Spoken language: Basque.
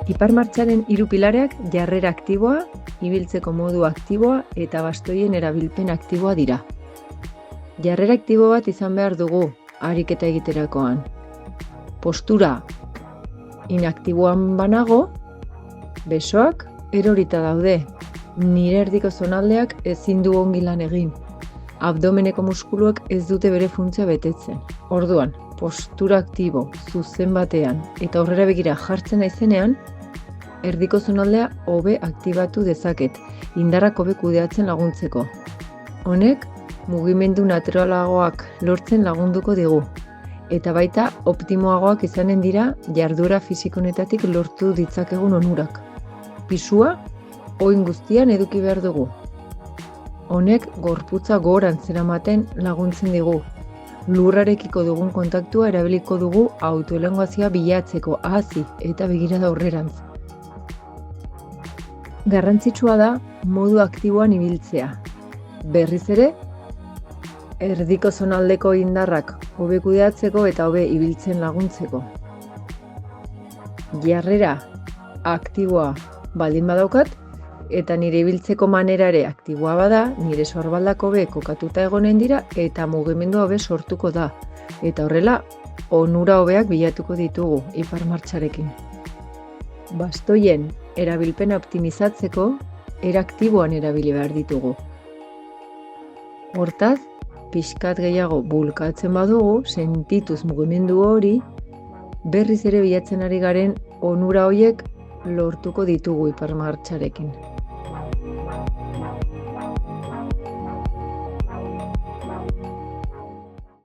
Hipermartxaren 3 pilareak jarrera aktiboa, ibiltzeko modu aktiboa eta bastoien erabilpen aktiboa dira. Jarrera aktibo bat izan behar dugu ariketa egiterakoan. Postura inaktiboan banago, besoak erorita daude, nire erdiko zonaldeak ezin du ongi lan egin. Abdomeneko muskuluak ez dute bere funtzioa betetzen. Orduan, postura aktibo, zuzen batean eta aurrera begira jartzen naizenean, erdiko zonaldea hobe aktibatu dezaket, indarrak hobe kudeatzen laguntzeko. Honek, mugimendu naturalagoak lortzen lagunduko digu, eta baita optimoagoak izanen dira jarduera fisikonetatik lortu ditzakegun onurak. Pisua, oin guztian eduki behar dugu. Honek gorputza gorantz eramaten laguntzen digu. Lurrarekiko dugun kontaktua erabiliko dugu autoelenguazioa bilatzeko hasi eta begirada aurrerantz. Garrantzitsua da modu aktiboan ibiltzea. Berriz ere, erdiko zonaldeko indarrak hobe kudeatzeko eta hobe ibiltzen laguntzeko. Jarrera aktiboa baldin badaukat, eta nire ibiltzeko manera ere aktiboa bada, nire sorbaldak hobe kokatuta egonen dira eta mugimendu hobe sortuko da. Eta horrela, onura hobeak bilatuko ditugu hipermartxarekin. Bastoien erabilpena optimizatzeko, era aktiboan erabili behar ditugu. Hortaz, pixkat gehiago bulkatzen badugu, sentituz mugimendu hori, berriz ere bilatzen ari garen onura horiek lortuko ditugu hipermartxarekin.